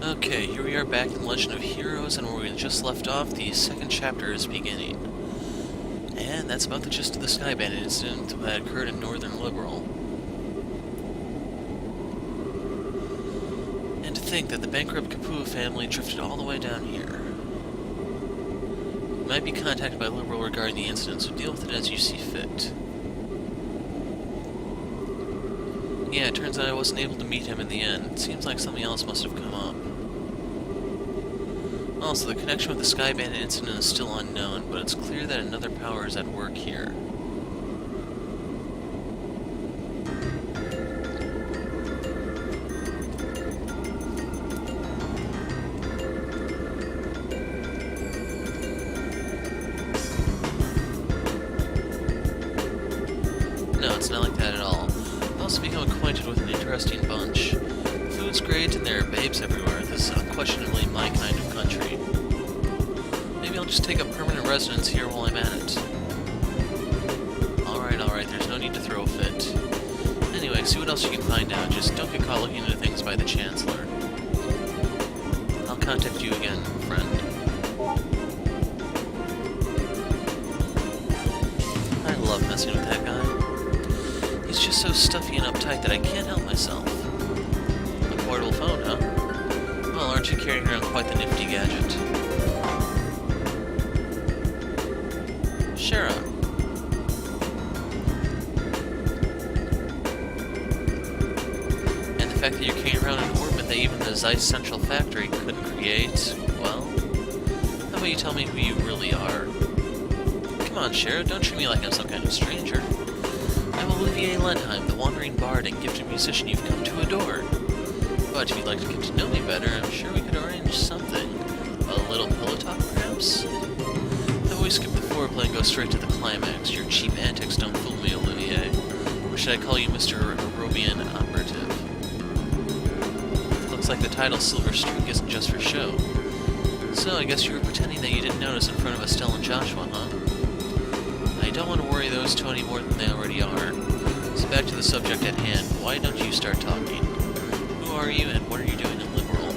Okay, here we are back in Legend of Heroes, and where we just left off, the second chapter is beginning. And that's about the gist of the Sky Bandit incident that occurred in Northern Liberal. And to think that the bankrupt Kapua family drifted all the way down here. You might be contacted by Liberal regarding the incident, so deal with it as you see fit. Yeah, it turns out I wasn't able to meet him in the end. It seems like something else must have come up. Also, the connection with the Sky Bandit incident is still unknown, but it's clear that another power is at work here. No, it's not like that at all. I've also become acquainted with an interesting bunch. Food's great and there are babes everywhere. This is unquestionably my kind of country. Maybe I'll just take up permanent residence here while I'm at it. Alright, there's no need to throw a fit. Anyway, see what else you can find out. Just don't get caught looking into things by the Chancellor. I'll contact you again, friend. I love messing with that guy. He's just so stuffy and uptight that I can't help myself. A portable phone, huh? Well, aren't you carrying around quite the nifty gadget? Shara. And the fact that you're carrying around an orbit that even the Zeiss Central Factory couldn't create, well, how about you tell me who you really are? Come on, Shara, don't treat me like I'm some kind of stranger. I'm Olivier Lenheim, the wandering bard and gifted musician you've come to adore. But if you'd like to get to know me better, I'm sure we could arrange something. A little pillow talk, perhaps? How about we skip the foreplay and go straight to the climax? Your cheap antics don't fool me, Olivier. Or should I call you Mr. Arobian Operative? Looks like the title Silver Streak isn't just for show. So, I guess you were pretending that you didn't notice in front of Estelle and Joshua, huh? I don't want to worry those two any more than they already are. So back to the subject at hand. Why don't you start talking? Who are you and what are you doing in Liberal?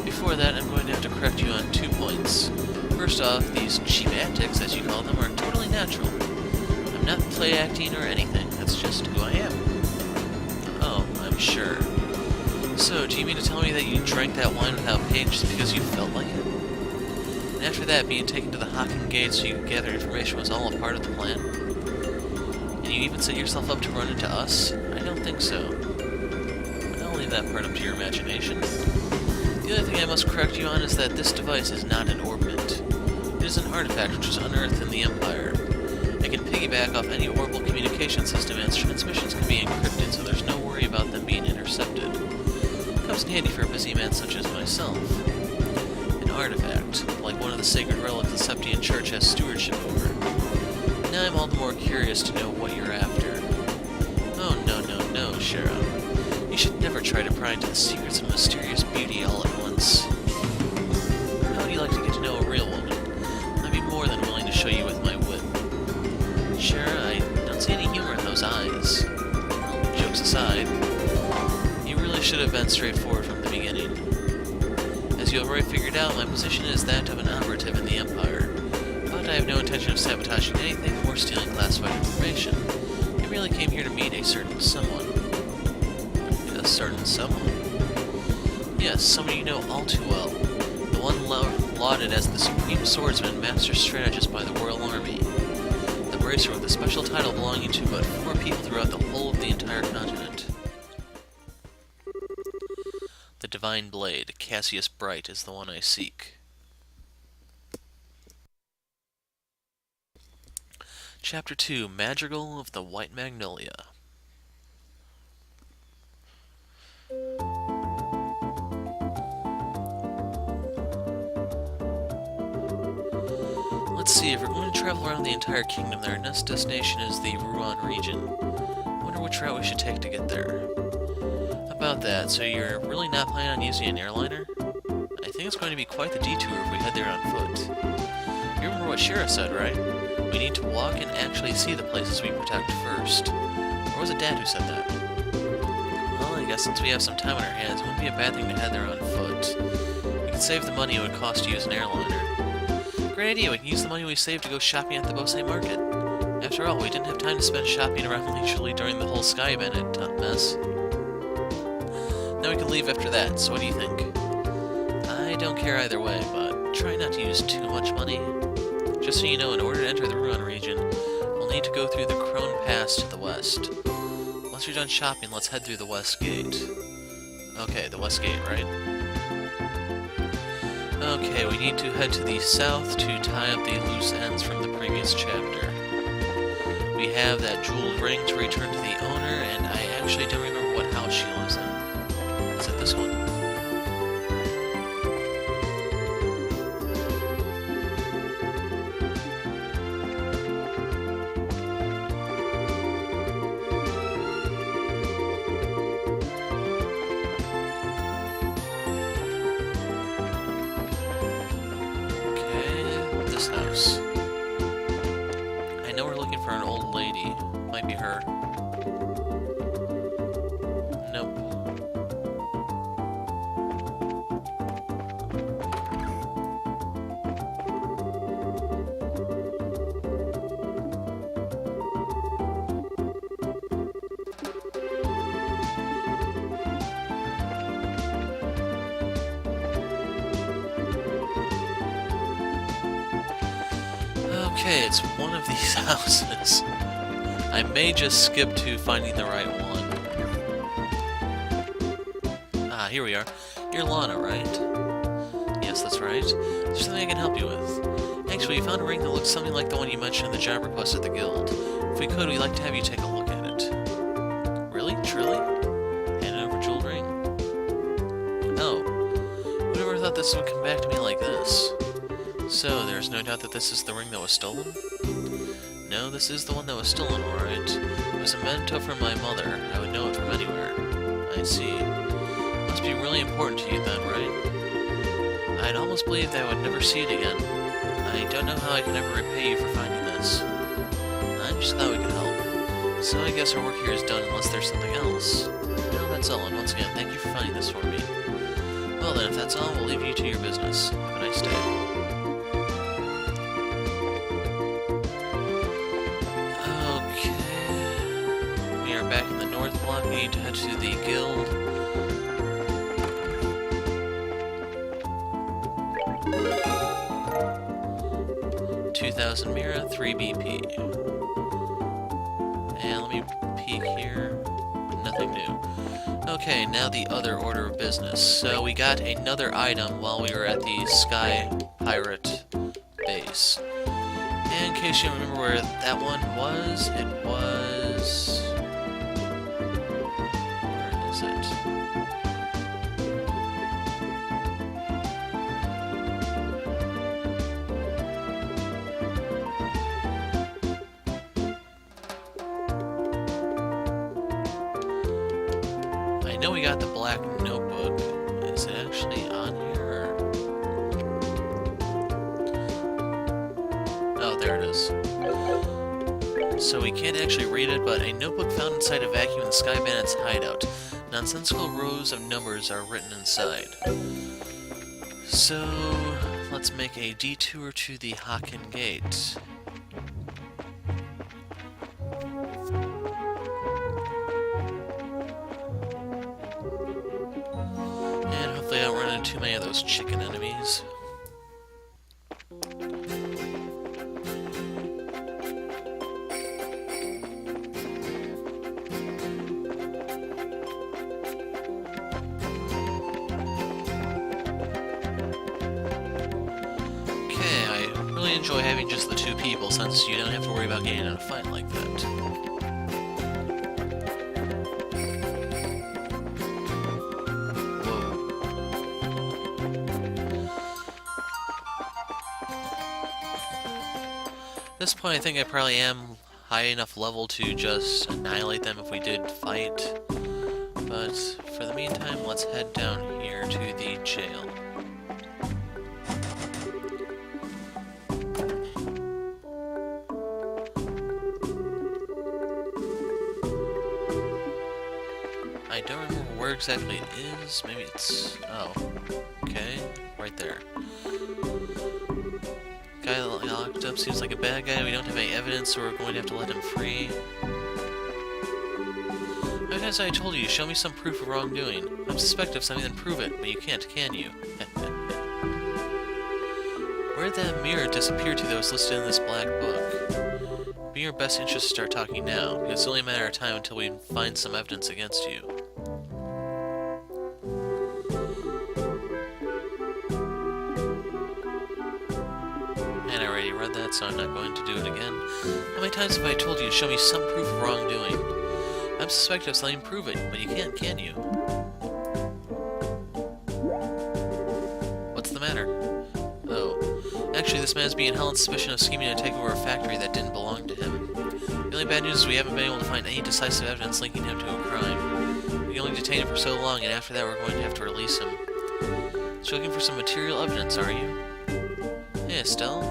Before that, I'm going to have to correct you on 2 points. First off, these cheap antics, as you call them, are totally natural. I'm not play acting or anything, that's just who I am. Oh, I'm sure. So, do you mean to tell me that you drank that wine without paying just because you felt like it? And after that, being taken to the Hocking Gate so you could gather information was all a part of the plan? And you even set yourself up to run into us? I don't think so. I'll leave that part up to your imagination. The other thing I must correct you on is that this device is not an orbit. It is an artifact which was unearthed in the Empire. It can piggyback off any orbital communication system and its transmissions can be encrypted, so there's no worry about them being intercepted. Comes in handy for a busy man such as myself. An artifact, like one of the sacred relics the Septian Church has stewardship over. Now I'm all the more curious to know what you're after. Oh, no, Shara. You should never try to pry into the secrets of mysterious beauty all at once. How would you like to get to know a real woman? I'd be more than willing to show you with my wit. Shara, I don't see any humor in those eyes. Well, jokes aside, you really should have been straightforward from the beginning. As you have already figured out, my position is that of an operative in the Empire. But I have no intention of sabotaging anything or stealing classified information. I really came here to meet a certain someone. A certain someone? Yes, someone you know all too well. The one lauded as the supreme swordsman and master strategist by the Royal Army. The bracer with a special title belonging to but 4 people throughout the whole of the entire continent. The Divine Blade, Cassius Bright, is the one I seek. Chapter 2, Madrigal of the White Magnolia. Let's see, if we're going to travel around the entire kingdom, our next destination is the Ruan region. I wonder which route we should take to get there. About that, so you're really not planning on using an airliner? I think it's going to be quite the detour if we head there on foot. You remember what Shira said, right? We need to walk and actually see the places we protect first. Or was it Dad who said that? Well, I guess since we have some time on our hands, it wouldn't be a bad thing to head there on foot. We could save the money it would cost to use an airliner. Great idea, we can use the money we saved to go shopping at the Bose market. After all, we didn't have time to spend shopping around leisurely during the whole Sky Bandit mess. Now we can leave after that, so what do you think? I don't care either way, but try not to use too much money. Just so you know, in order to enter the Ruan region, we'll need to go through the Crone Pass to the west. Once you're done shopping, let's head through the West Gate. Okay, the West Gate, right? Okay, we need to head to the south to tie up the loose ends from the previous chapter. We have that jeweled ring to return to the owner, and I actually don't remember what house she lives in. Is it this one? Okay, this house. I know we're looking for an old lady. Might be her. Nope. Okay, it's one of these houses. I may just skip to finding the right one. Ah, here we are. You're Lana, right? Yes, that's right. There's something I can help you with. Actually, we found a ring that looks something like the one you mentioned in the job request at the guild. If we could, we'd like to have you take a look at it. Really? Truly? Hand it over jeweled ring? Oh. Who'd ever thought this would come back to me like this? So, there's no doubt that this is the ring that was stolen? No, this is the one that was stolen, alright. It was a memento from my mother. I would know it from anywhere. I see. Must be really important to you then, right? I'd almost believe that I would never see it again. I don't know how I can ever repay you for finding this. I'm just glad we could help. So I guess our work here is done unless there's something else. No, that's all, and once again, thank you for finding this for me. Well then, if that's all, we'll leave you to your business. Have a nice day. Back in the north block, we need to head to the guild. $2,000 Mira, 3 BP. And let me peek here. Nothing new. Okay, now the other order of business. So we got another item while we were at the Sky Pirate base. And in case you remember where that one was, it was... I know we got the black notebook. Is it actually on here? Oh, there it is. So we can't actually read it, but a notebook found inside a vacuum in Sky Bandit's hideout. Nonsensical rows of numbers are written inside. So, let's make a detour to the Haken Gate. And hopefully I don't run into too many of those chicken enemies. I enjoy having just the two people, since you don't have to worry about getting in a fight like that. Whoa. At this point, I think I probably am high enough level to just annihilate them if we did fight. But for the meantime, let's head down here to the jail. I don't remember where exactly it is. Maybe it's... oh. Okay. Right there. Guy locked up seems like a bad guy. We don't have any evidence, so we're going to have to let him free. As I told you, show me some proof of wrongdoing. I'm suspected of something, then prove it, but you can't, can you? Where did that mirror disappear to that was listed in this black book? Be in your best interest to start talking now, because it's only a matter of time until we find some evidence against you. And I already read that, so I'm not going to do it again. How many times have I told you to show me some proof of wrongdoing? I'm suspected of something, prove it, but you can't, can you? What's the matter? Oh. Actually, this man's being held in suspicion of scheming to take over a factory that didn't belong to him. The only bad news is we haven't been able to find any decisive evidence linking him to a crime. We only detained him for so long, and after that we're going to have to release him. So you're looking for some material evidence, are you? Hey, Estelle.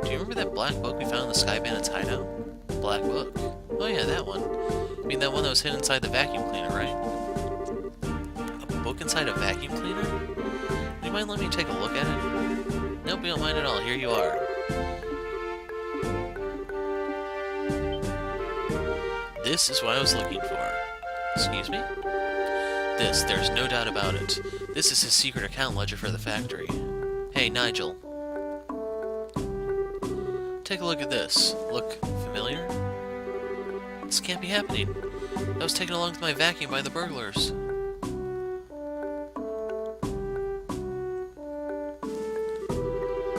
Do you remember that black book we found in the Sky Bandit's hideout? Black book? Oh yeah, that one. I mean that one that was hidden inside the vacuum cleaner, right? A book inside a vacuum cleaner? Do you mind letting me take a look at it? Nope, we don't mind at all. Here you are. This is what I was looking for. Excuse me? This, there's no doubt about it. This is his secret account ledger for the factory. Hey, Nigel. Take a look at this. Look familiar? This can't be happening. I was taken along with my vacuum by the burglars.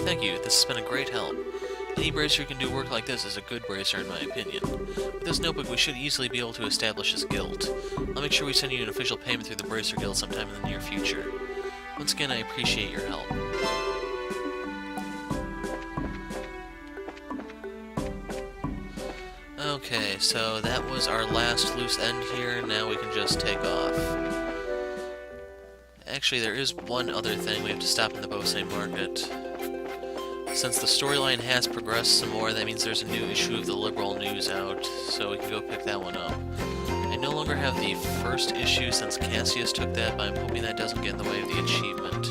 Thank you, this has been a great help. Any bracer who can do work like this is a good bracer in my opinion. With this notebook we should easily be able to establish his guilt. I'll make sure we send you an official payment through the Bracer Guild sometime in the near future. Once again, I appreciate your help. Okay, so that was our last loose end here, now we can just take off. Actually, there is one other thing, we have to stop in the Bose market. Since the storyline has progressed some more, that means there's a new issue of the Liberal News out, so we can go pick that one up. I no longer have the first issue since Cassius took that, but I'm hoping that doesn't get in the way of the achievement.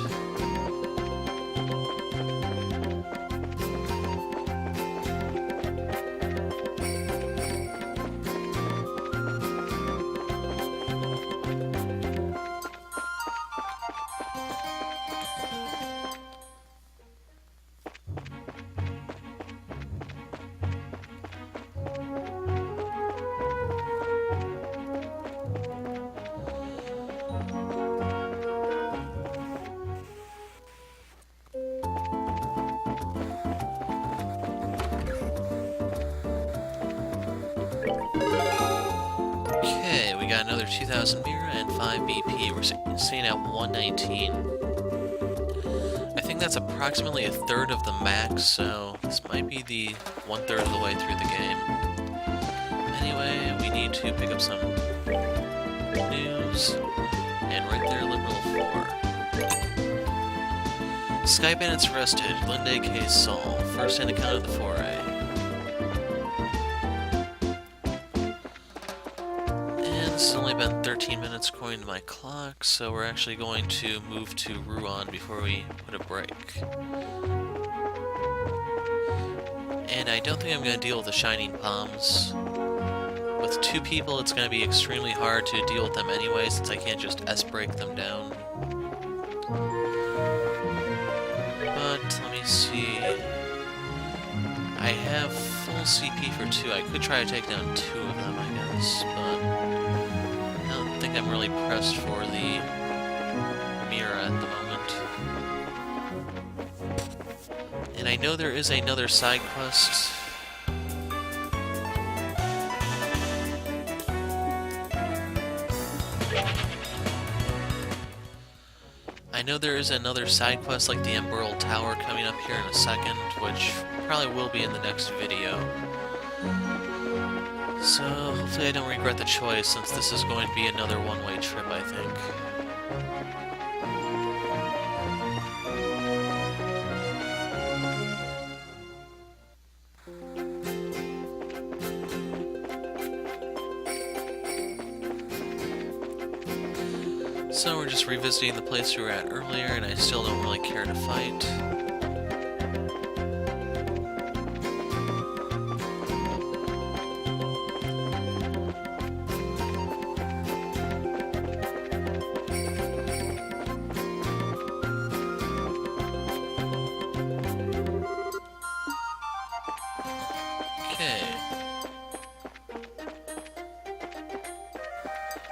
We got another 2,000 Mira and 5 BP. We're staying at 119. I think that's approximately a third of the max, so this might be the 1/3 of the way through the game. Anyway, we need to pick up some news. And right there, Liberal 4. Sky Bandits arrested. Linde K. Saul. First-hand account of the foray. This has only been 13 minutes according to my clock, so we're actually going to move to Ruan before we put a break. And I don't think I'm going to deal with the Shining Palms. With 2 people, it's going to be extremely hard to deal with them anyway, since I can't just S-break them down. But, let me see... I have full CP for 2. I could try to take down 2 of them, I guess, but... I think I'm really pressed for the Mira at the moment. And I know there is another side quest. I know there is another side quest like the Emerald Tower coming up here in a second, which probably will be in the next video. So, hopefully I don't regret the choice, since this is going to be another one-way trip, I think. So we're just revisiting the place we were at earlier, and I still don't really care to fight.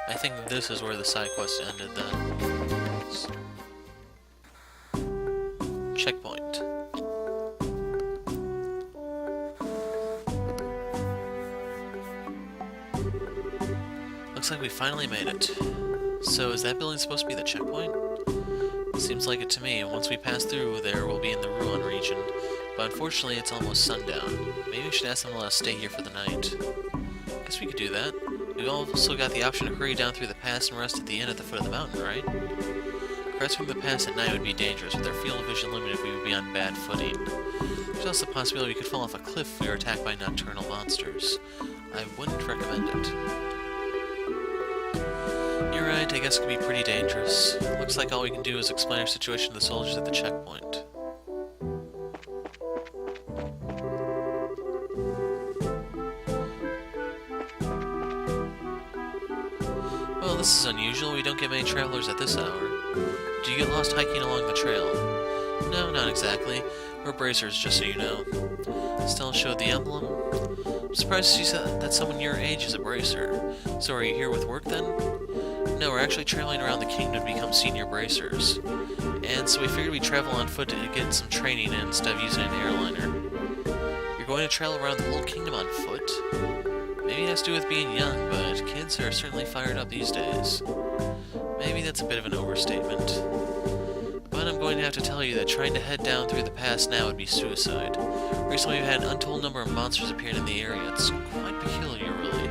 I think this is where the side quest ended then. Checkpoint. Looks like we finally made it. So is that building supposed to be the checkpoint? Seems like it to me. Once we pass through there, we'll be in the Ruan region. But unfortunately, it's almost sundown. Maybe we should ask them to let us stay here for the night. Guess we could do that. We've also got the option to hurry down through the pass and rest at the inn at the foot of the mountain, right? Crossing the pass at night would be dangerous. With our field of vision limited, we would be on bad footing. There's also the possibility we could fall off a cliff if we were attacked by nocturnal monsters. I wouldn't recommend it. You're right, I guess it could be pretty dangerous. Looks like all we can do is explain our situation to the soldiers at the checkpoint. Well, this is unusual. We don't get many travelers at this hour. Do you get lost hiking along the trail? No, not exactly. We're bracers, just so you know. Stella showed the emblem. I'm surprised to see that someone your age is a bracer. So are you here with work then? No, we're actually traveling around the kingdom to become senior bracers. And so we figured we'd travel on foot to get some training in instead of using an airliner. You're going to travel around the whole kingdom on foot? Maybe it has to do with being young, but kids are certainly fired up these days. Maybe that's a bit of an overstatement. But I'm going to have to tell you that trying to head down through the pass now would be suicide. Recently we've had an untold number of monsters appearing in the area. It's quite peculiar, really.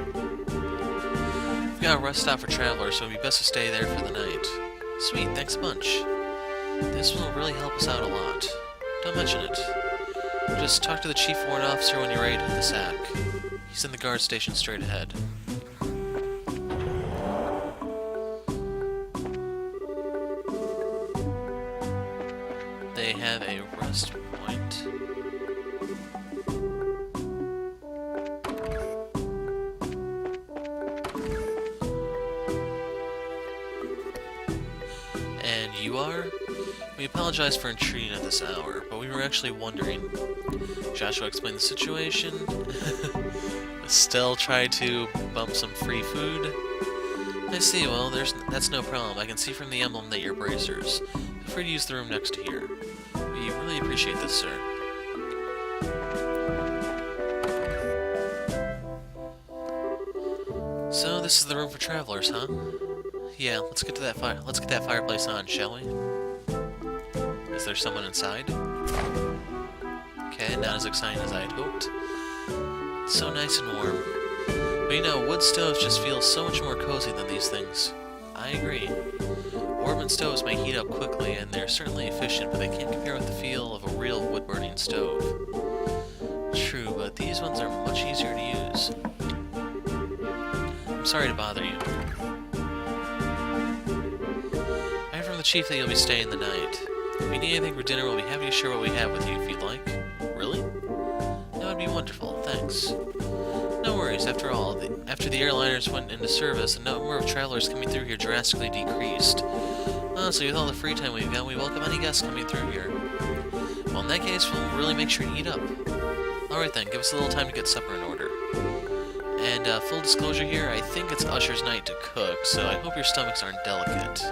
We've got a rest stop for travelers, so it'd be best to stay there for the night. Sweet, thanks a bunch. This will really help us out a lot. Don't mention it. Just talk to the chief warrant officer when you're ready to hit the sack. He's in the guard station straight ahead. They have a rest point. And you are? We apologize for intruding at this hour, but we were actually wondering. Joshua explained the situation. Estelle tried to bump some free food. I see, well, that's no problem. I can see from the emblem that you're bracers. Feel free to use the room next to here. We really appreciate this, sir. So, this is the room for travelers, huh? Yeah, let's get that fireplace on, shall we? Is there someone inside? Okay, not as exciting as I had hoped. It's so nice and warm. But you know, wood stoves just feel so much more cozy than these things. I agree. Orban stoves may heat up quickly, and they're certainly efficient, but they can't compare with the feel of a real wood-burning stove. True, but these ones are much easier to use. I'm sorry to bother you. I heard from the chief that you'll be staying the night. If you need anything for dinner, we'll be happy to share what we have with you if you'd like. Really? That would be wonderful, thanks. No worries, after all, after the airliners went into service, the number of travelers coming through here drastically decreased. Honestly, with all the free time we've got, we welcome any guests coming through here. Well, in that case, we'll really make sure to eat up. Alright then, give us a little time to get supper in order. And, full disclosure here, I think it's Usher's night to cook, so I hope your stomachs aren't delicate.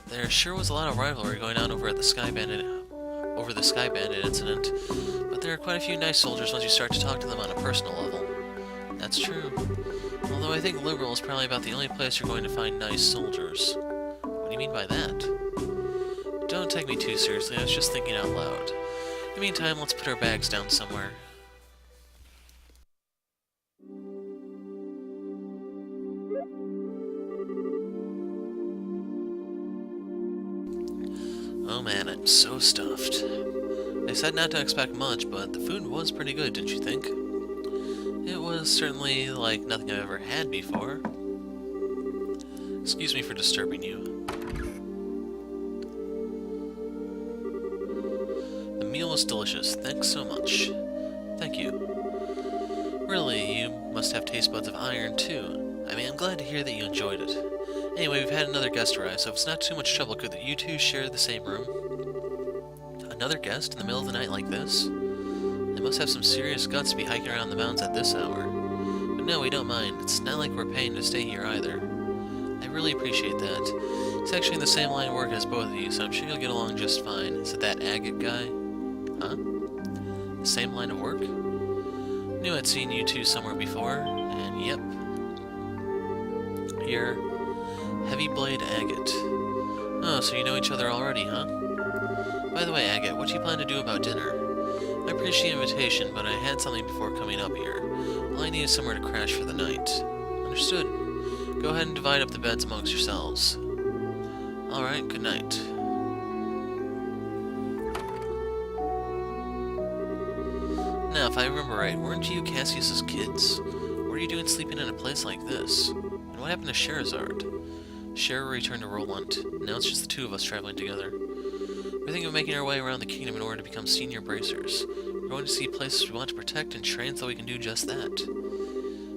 There sure was a lot of rivalry going on over the Sky Bandit incident, but there are quite a few nice soldiers once you start to talk to them on a personal level. That's true. Although I think Liberal is probably about the only place you're going to find nice soldiers. What do you mean by that? Don't take me too seriously, I was just thinking out loud. In the meantime, let's put our bags down somewhere. Oh man, I'm so stuffed. They said not to expect much, but the food was pretty good, didn't you think? It was certainly like nothing I've ever had before. Excuse me for disturbing you. The meal was delicious. Thanks so much. Thank you. Really, you must have taste buds of iron, too. I mean, I'm glad to hear that you enjoyed it. Anyway, we've had another guest arrive, so if it's not too much trouble, could you two share the same room? Another guest in the middle of the night like this? They must have some serious guts to be hiking around the mountains at this hour. But no, we don't mind. It's not like we're paying to stay here either. I really appreciate that. He's actually in the same line of work as both of you, so I'm sure you'll get along just fine. Is it that Agate guy? Huh? The same line of work? Knew I'd seen you two somewhere before, and yep. You're Heavy Blade Agate. Oh, so you know each other already, huh? By the way, Agate, what do you plan to do about dinner? I appreciate the invitation, but I had something before coming up here. All I need is somewhere to crash for the night. Understood. Go ahead and divide up the beds amongst yourselves. Alright, good night. Now, if I remember right, weren't you Cassius's kids? What are you doing sleeping in a place like this? And what happened to Scheherazade? Scherer returned to Ruan. Now it's just the two of us traveling together. We're thinking of making our way around the kingdom in order to become senior bracers. We're going to see places we want to protect and train so we can do just that.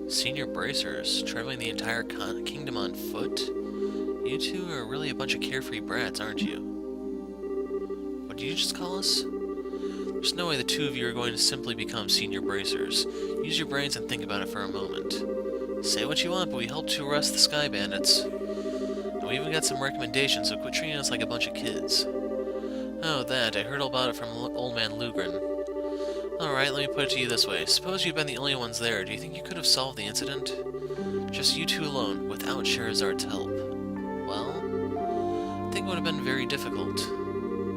Senior bracers? Traveling the entire kingdom on foot? You two are really a bunch of carefree brats, aren't you? What did you just call us? There's no way the two of you are going to simply become senior bracers. Use your brains and think about it for a moment. Say what you want, but we helped to arrest the Sky Bandits. And we even got some recommendations, so quit treating us like a bunch of kids. Oh, that. I heard all about it from old man Lugren. Alright, let me put it to you this way. Suppose you'd been the only ones there. Do you think you could have solved the incident? Just you two alone, without Scheherazade's help. Well, I think it would have been very difficult.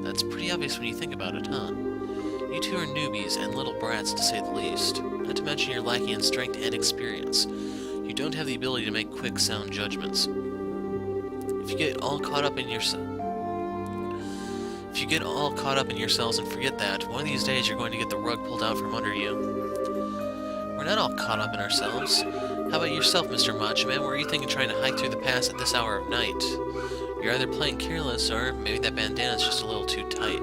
That's pretty obvious when you think about it, huh? You two are newbies and little brats, to say the least. Not to mention you're lacking in strength and experience. You don't have the ability to make quick, sound judgments. If you get all caught up in yourselves and forget that, one of these days you're going to get the rug pulled out from under you. We're not all caught up in ourselves. How about yourself, Mr. Macho Man? Where are you thinking trying to hike through the pass at this hour of night? You're either playing careless, or maybe that bandana's just a little too tight.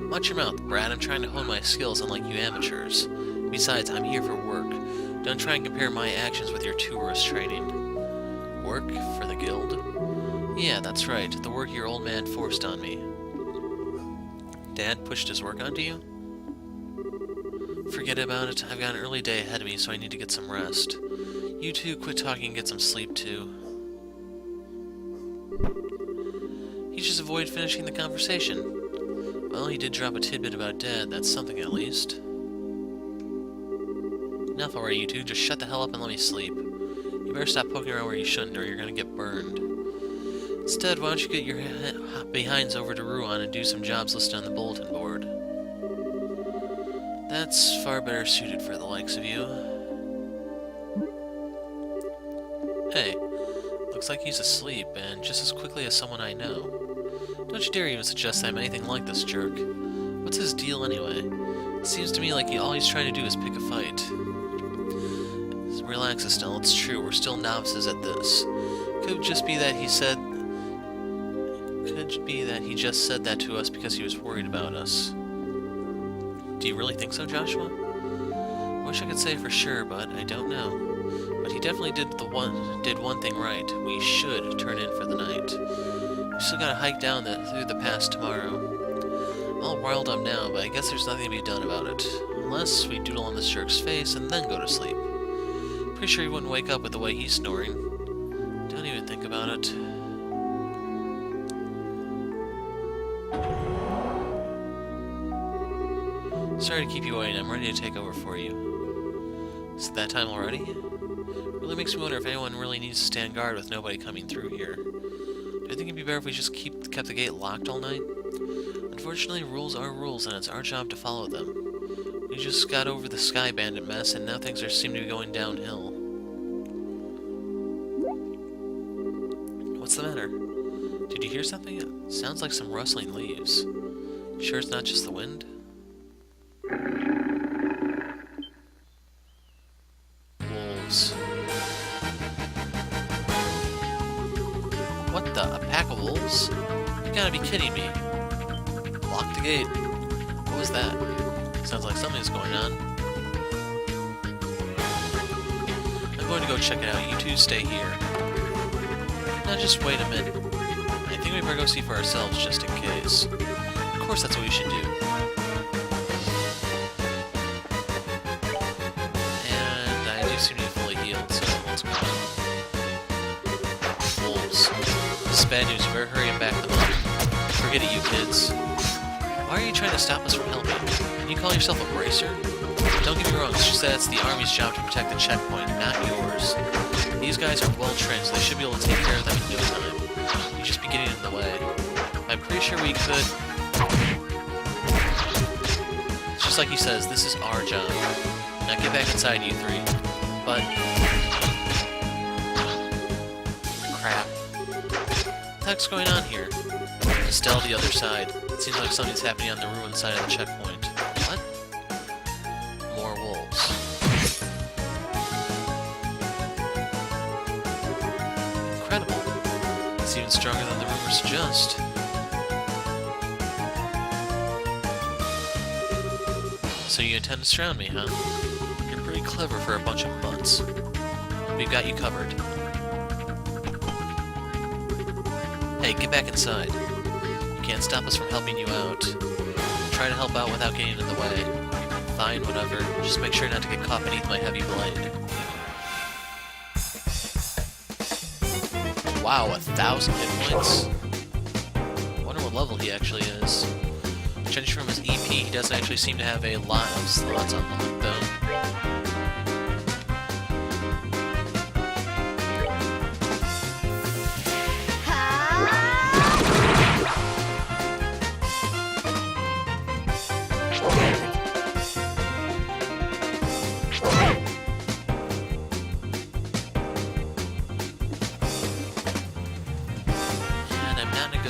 Watch your mouth, Brad. I'm trying to hone my skills unlike you amateurs. Besides, I'm here for work. Don't try and compare my actions with your tourist training. Work? For the guild? Yeah, that's right. The work your old man forced on me. Dad pushed his work onto you? Forget about it. I've got an early day ahead of me, so I need to get some rest. You two quit talking and get some sleep, too. He just avoided finishing the conversation. Well, he did drop a tidbit about Dad. That's something, at least. Enough already, you two. Just shut the hell up and let me sleep. You better stop poking around where you shouldn't, or you're gonna get burned. Instead, why don't you get your behinds over to Ruan and do some jobs listed on the bulletin board? That's far better suited for the likes of you. Hey, looks like he's asleep, and just as quickly as someone I know. Don't you dare even suggest I'm anything like this jerk. What's his deal anyway? It seems to me like all he's trying to do is pick a fight. Relax, Estelle, it's true, we're still novices at this. Could just be that he just said that to us because he was worried about us. Do you really think so, Joshua? I wish I could say for sure, but I don't know. But he definitely did one thing right. We should turn in for the night. We still gotta hike down through the pass tomorrow. I'm all riled up now, but I guess there's nothing to be done about it. Unless we doodle on this jerk's face and then go to sleep. Pretty sure he wouldn't wake up with the way he's snoring. Don't even think about it. Sorry to keep you waiting. I'm ready to take over for you. Is it that time already? Really makes me wonder if anyone really needs to stand guard with nobody coming through here. Do you think it'd be better if we just kept the gate locked all night? Unfortunately, rules are rules, and it's our job to follow them. We just got over the Sky Bandit mess, and now things seem to be going downhill. What's the matter? Did you hear something? It sounds like some rustling leaves. Sure it's not just the wind? Wolves. What the? A pack of wolves? You gotta be kidding me. Lock the gate. What was that? Sounds like something's going on. I'm going to go check it out. You two stay here. Now just wait a minute. I think we better go see for ourselves just in case. Of course that's what we should do. And I do seem to be fully healed, so what's going on? Wolves. This is bad news. You better hurry and back them up. Forget it, you kids. Why are you trying to stop us from helping? Can you call yourself a bracer? Don't get me wrong, it's just that it's the Army's job to protect the checkpoint, not yours. These guys are well trained, so they should be able to take care of them in no time. You just be getting in the way. I'm pretty sure we could... It's just like he says, this is our job. Now get back inside, you three. But... Crap. What the heck's going on here? Estelle, the other side. It seems like something's happening on the Ruan side of the checkpoint. What? More wolves. Incredible. It's even stronger than the rumors suggest. So you intend to surround me, huh? You're pretty clever for a bunch of mutts. We've got you covered. Hey, get back inside. You can't stop us from helping you out. Try to help out without getting in the way. Fine, whatever. Just make sure not to get caught beneath my heavy blade. Wow, 1,000 hit points? I wonder what level he actually is. Judging from his EP, he doesn't actually seem to have a lot of slots unlocked, though.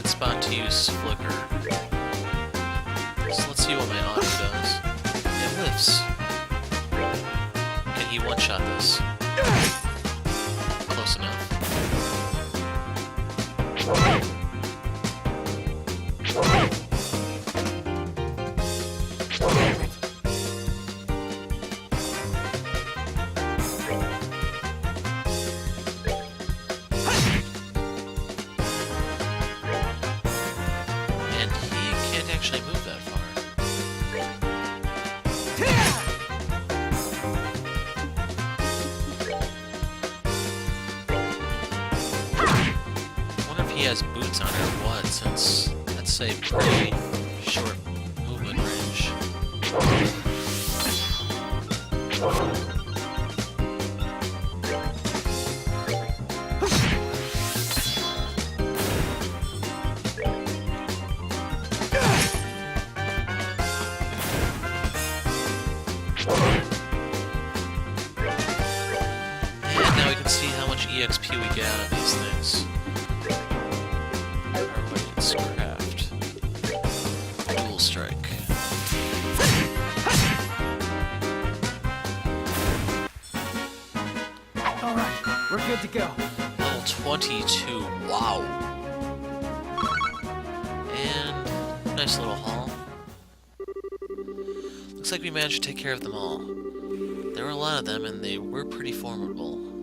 Spot to use Flicker. So let's see what my auto does. It lifts. Can he one-shot this? Close enough. Actually move that far. I wonder if he has boots on or what, since that's a pretty short movement range. EXP we get out of these things. Everybody's craft. Dual strike. Alright, we're good to go. Level 22, wow. And nice little haul. Looks like we managed to take care of them all. There were a lot of them and they were pretty formidable.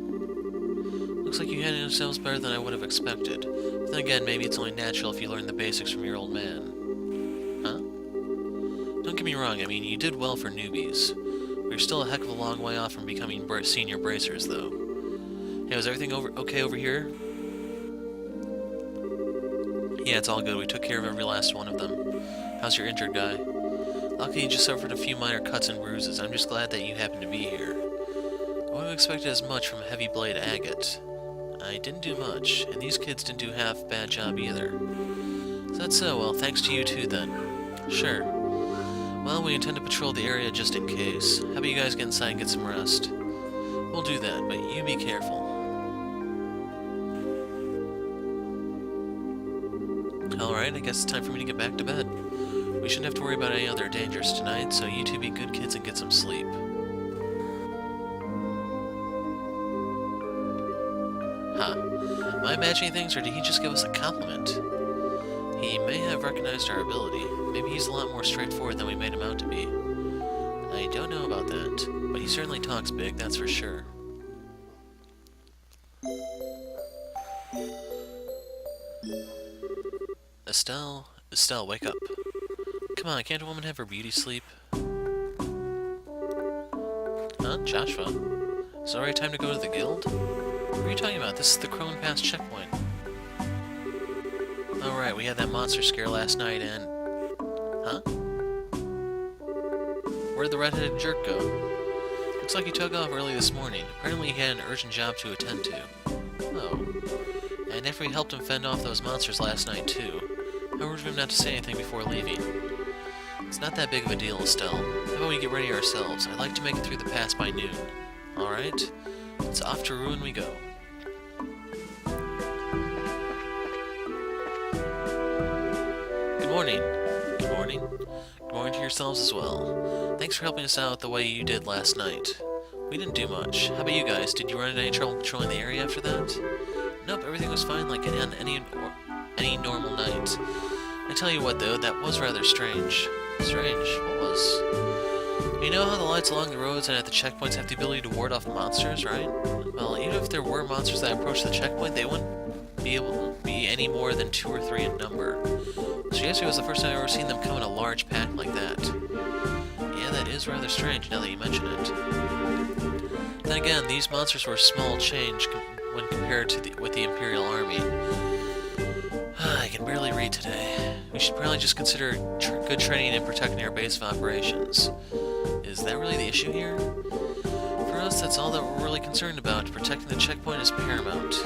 Looks like you handled yourselves better than I would have expected. But then again, maybe it's only natural if you learn the basics from your old man. Huh? Don't get me wrong, I mean, you did well for newbies. We're still a heck of a long way off from becoming senior bracers, though. Hey, was everything okay over here? Yeah, it's all good. We took care of every last one of them. How's your injured guy? Luckily, you just suffered a few minor cuts and bruises. I'm just glad that you happened to be here. I wouldn't have expected as much from Heavy Blade Agate. I didn't do much, and these kids didn't do half a bad job either. Is that so? Well, thanks to you too, then. Sure. Well, we intend to patrol the area just in case. How about you guys get inside and get some rest? We'll do that, but you be careful. Alright, I guess it's time for me to get back to bed. We shouldn't have to worry about any other dangers tonight, so you two be good kids and get some sleep. Huh. I imagining things, or did he just give us a compliment? He may have recognized our ability. Maybe he's a lot more straightforward than we made him out to be. I don't know about that, but he certainly talks big, that's for sure. Estelle, wake up. Come on, can't a woman have her beauty sleep? Huh? Joshua? Is it already time to go to the guild? What are you talking about? This is the Crone Pass checkpoint. Oh right, we had that monster scare last night and... Huh? Where'd the red-headed jerk go? Looks like he took off early this morning. Apparently he had an urgent job to attend to. Oh. And if we helped him fend off those monsters last night too. How rude of him not to say anything before leaving. It's not that big of a deal, Estelle. How about we get ready ourselves? I'd like to make it through the pass by noon. Alright? It's off to Ruan we go. Good morning. Good morning. Good morning to yourselves as well. Thanks for helping us out the way you did last night. We didn't do much. How about you guys? Did you run into any trouble patrolling the area after that? Nope, everything was fine like on any normal night. I tell you what though, that was rather strange. Strange? What was? You know how the lights along the roads and at the checkpoints have the ability to ward off monsters, right? Well, even if there were monsters that approached the checkpoint, they wouldn't be able to be any more than 2 or 3 in number. So yesterday was the first time I've ever seen them come in a large pack like that. Yeah, that is rather strange now that you mention it. Then again, these monsters were small change when compared to with the Imperial Army. I can barely read today. We should probably just consider good training and protecting our base of operations. Is that really the issue here? For us, that's all that we're really concerned about. Protecting the checkpoint is paramount.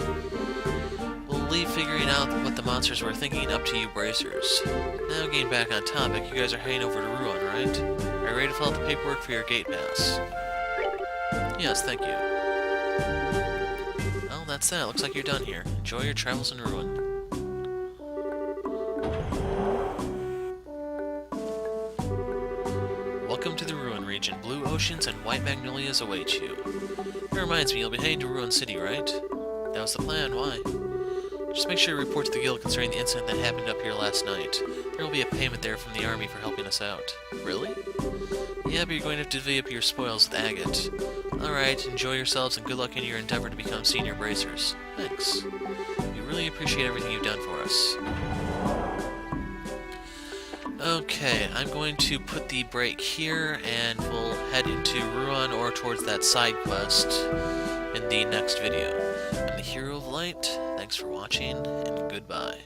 We'll leave figuring out what the monsters were thinking up to you bracers. Now getting back on topic, you guys are heading over to Ruan, right? Are you ready to fill out the paperwork for your gate pass? Yes, thank you. Well, that's that. Looks like you're done here. Enjoy your travels in Ruan. Welcome to the Ruan region. Blue oceans and white magnolias await you. That reminds me, you'll be heading to Ruan City, right? That was the plan. Why? Just make sure to report to the guild concerning the incident that happened up here last night. There will be a payment there from the army for helping us out. Really? Yeah, but you're going to have to divvy up your spoils with Agate. Alright, enjoy yourselves and good luck in your endeavor to become senior bracers. Thanks. We really appreciate everything you've done for us. Okay, I'm going to put the break here, and we'll head into Ruan or towards that side quest in the next video. I'm the Hero of Light, thanks for watching, and goodbye.